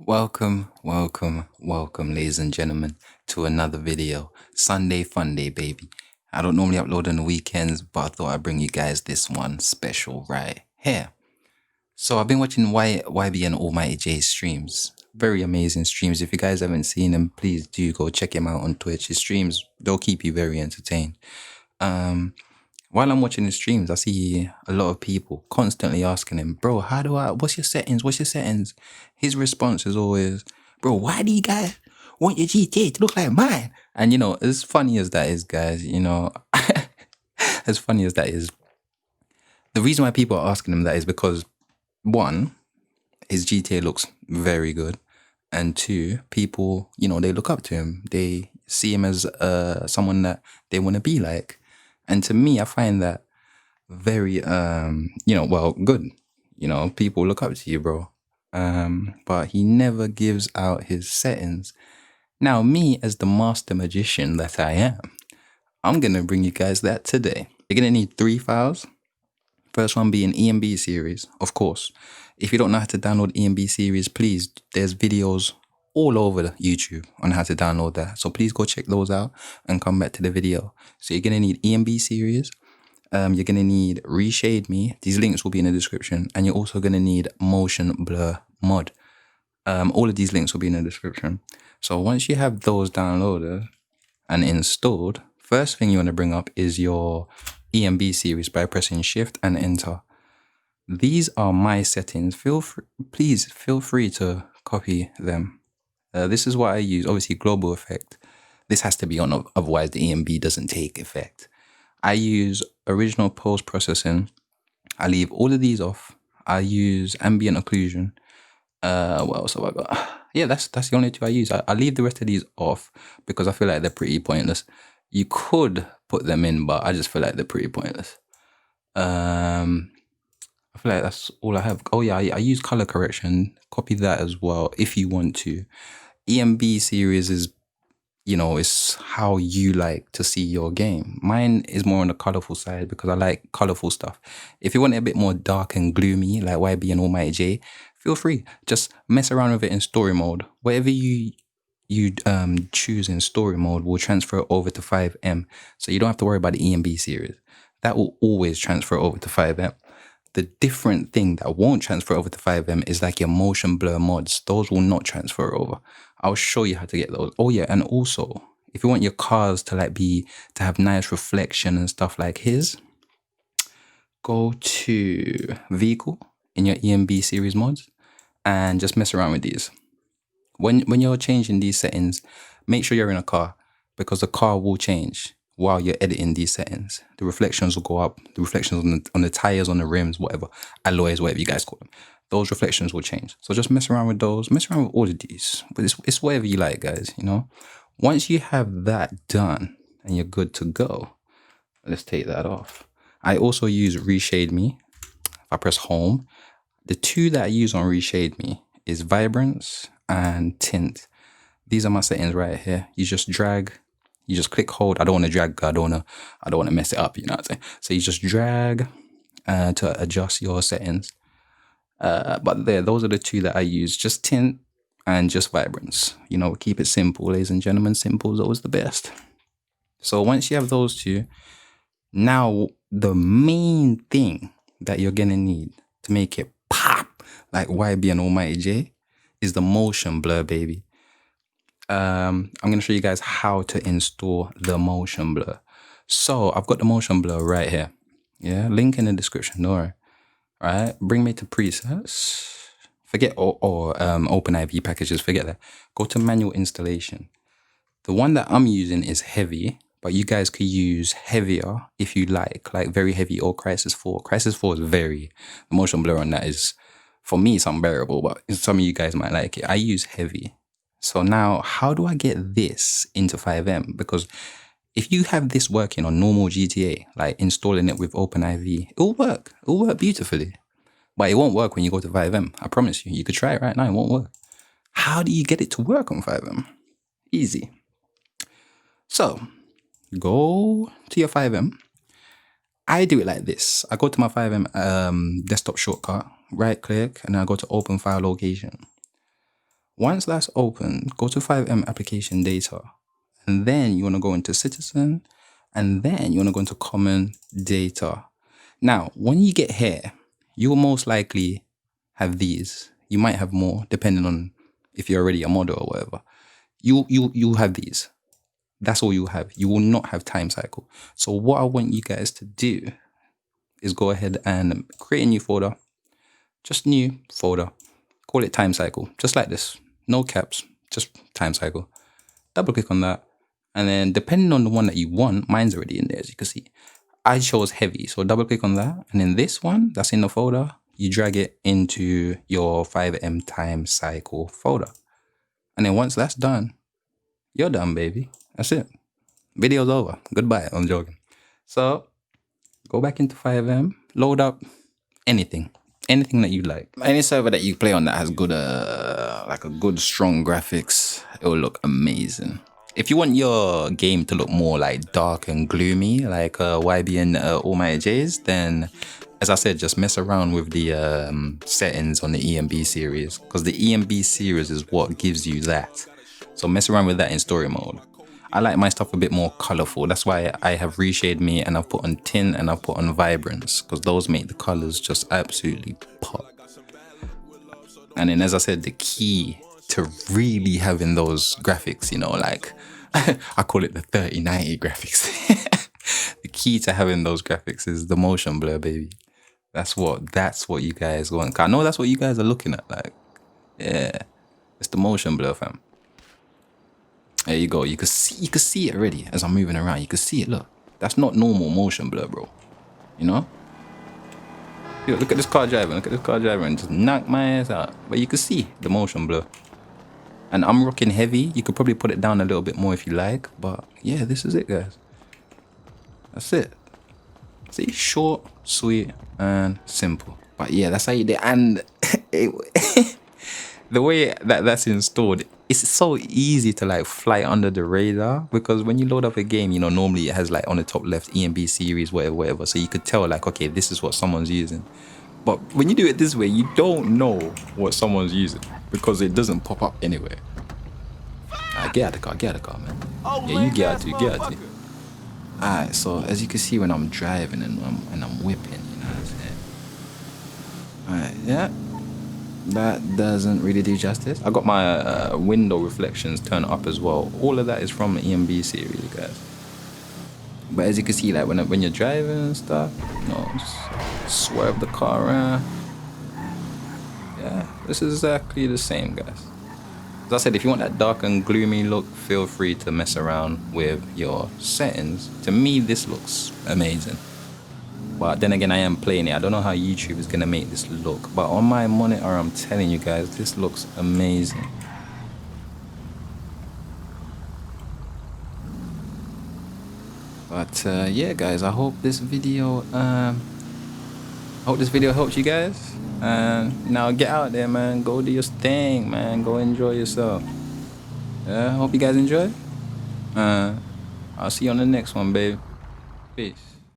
Welcome, ladies and gentlemen, to another video. Sunday fun day, baby. I don't normally upload on the weekends, but I thought I'd bring you guys this one special right here. So I've been watching YBN Almighty J streams. Very amazing streams. If you guys haven't seen them, please do go check him out on Twitch. His streams, they'll keep you very entertained. While I'm watching the streams, I see a lot of people constantly asking him, bro, what's your settings? What's your settings? His response is always, bro, why do you guys want your GTA to look like mine? And as funny as that is, guys, as funny as that is, the reason why people are asking him that is because, one, his GTA looks very good. And two, people, they look up to him. They see him as someone that they want to be like. And to me, I find that very, good. People look up to you, bro. But he never gives out his settings. Now, me as the master magician that I am, I'm going to bring you guys that today. You're going to need 3 files. First one being EMB series, of course. If you don't know how to download EMB series, please, there's videos all over YouTube on how to download that. So please go check those out and come back to the video. So you're going to need EMB series. You're going to need Reshade Me. These links will be in the description. And you're also going to need Motion Blur Mod. All of these links will be in the description. So once you have those downloaded and installed, first thing you want to bring up is your EMB series by pressing Shift and Enter. These are my settings. Please feel free to copy them. This is what I use. Obviously, global effect. This has to be on, otherwise the EMB doesn't take effect. I use original post processing. I leave all of these off. I use ambient occlusion. What else have I got? Yeah, that's the only two I use. I leave the rest of these off because I feel like they're pretty pointless. You could put them in, but I just feel like they're pretty pointless. I feel like that's all I have. Oh yeah, I use color correction. Copy that as well if you want to. EMB series is, it's how you like to see your game. Mine is more on the colorful side because I like colorful stuff. If you want it a bit more dark and gloomy, like YBN Almighty J, feel free. Just mess around with it in story mode. Whatever you choose in story mode will transfer over to FIVEM. So you don't have to worry about the EMB series. That will always transfer over to FIVEM. The different thing that won't transfer over to FIVEM is like your motion blur mods. Those will not transfer over. I'll show you how to get those. Oh yeah, and also, if you want your cars to have nice reflection and stuff like his, go to vehicle in your EMB series mods and just mess around with these. When you're changing these settings, make sure you're in a car because the car will change while you're editing these settings. The reflections will go up, the reflections on the tires, on the rims, whatever, alloys, whatever you guys call them. Those reflections will change. So just mess around with those, mess around with all of these. But it's whatever you like, guys, Once you have that done and you're good to go, let's take that off. I also use Reshade Me. If I press home, the two that I use on Reshade Me is Vibrance and Tint. These are my settings right here. You just drag, you just click hold. I don't want to drag, I don't want to mess it up, you know what I'm saying? So you just drag to adjust your settings. But those are the two that I use, just Tint and just Vibrance. Keep it simple, ladies and gentlemen. Simple is always the best. So once you have those two, now the main thing that you're gonna need to make it pop like YBN Almighty J is the motion blur, baby. I'm gonna show you guys how to install the motion blur. So I've got the motion blur right here. Yeah, link in the description, don't worry. Right, bring me to presets. Forget OpenIV packages, forget that. Go to manual installation. The one that I'm using is heavy, but you guys could use heavier if you like very heavy or Crisis 4. Crisis 4 is the motion blur on that is, for me, it's unbearable, but some of you guys might like it. I use heavy. So now, how do I get this into FIVEM? Because if you have this working on normal GTA, like installing it with OpenIV, it'll work. It'll work beautifully. But it won't work when you go to FIVEM. I promise you. You could try it right now. It won't work. How do you get it to work on FIVEM? Easy. So, go to your FIVEM. I do it like this. I go to my FIVEM desktop shortcut, right click, and I go to open file location. Once that's open, go to FiveM application data, and then you want to go into citizen, and then you want to go into common data. Now, when you get here, you will most likely have these. You might have more depending on if you're already a model or whatever. You have these. That's all you have. You will not have time cycle. So what I want you guys to do is go ahead and create a new folder. Just new folder. Call it time cycle. Just like this. No caps. Just time cycle. Double click on that. And then depending on the one that you want, mine's already in there, as you can see. I chose heavy. So double click on that. And then this one that's in the folder, you drag it into your FiveM time cycle folder. And then once that's done, you're done, baby. That's it. Video's over. Goodbye. I'm joking. So go back into FiveM, load up anything that you like. Any server that you play on that has good, like a good strong graphics, it will look amazing. If you want your game to look more like dark and gloomy, like YBN All My J's, then as I said, just mess around with the settings on the EMB series, because the EMB series is what gives you that. So mess around with that in story mode. I like my stuff a bit more colorful. That's why I have reshade me and I've put on tint and I've put on vibrance, because those make the colors just absolutely pop. And then, as I said, the key to really having those graphics, you know, like I call it the 3090 graphics. The key to having those graphics is the motion blur, baby. That's what you guys want. I know that's what you guys are looking at. Like, yeah, it's the motion blur, fam. There you go. You can see it already as I'm moving around. You can see it. Look, that's not normal motion blur, bro. You know? Yo, look at this car driving. Look at this car driving and just knock my ass out. But you can see the motion blur. And I'm rocking heavy. You could probably put it down a little bit more if you like. But yeah, this is it, guys. That's it. See, short, sweet, and simple. But yeah, that's how you do it. And the way that's installed, it's so easy to like fly under the radar, because when you load up a game, you know, normally it has like on the top left EMB series, whatever. So you could tell like, okay, this is what someone's using. But when you do it this way, you don't know what someone's using because it doesn't pop up anywhere. Get out the car, man. Yeah, you get out too. Alright, so as you can see when I'm driving and I'm whipping, you know what I'm saying? Alright, yeah. That doesn't really do justice. I got my window reflections turned up as well. All of that is from the EMB series, guys. But as you can see, like when you're driving and stuff, you know, just swerve the car around. Yeah, this is exactly the same, guys. As I said, if you want that dark and gloomy look, feel free to mess around with your settings. To me, this looks amazing. But then again, I am playing it. I don't know how YouTube is going to make this look. But on my monitor, I'm telling you guys, this looks amazing. But yeah, guys, I hope this video helped you guys. And now get out there, man. Go do your thing, man. Go enjoy yourself. Yeah, hope you guys enjoy. I'll see you on the next one, babe. Peace.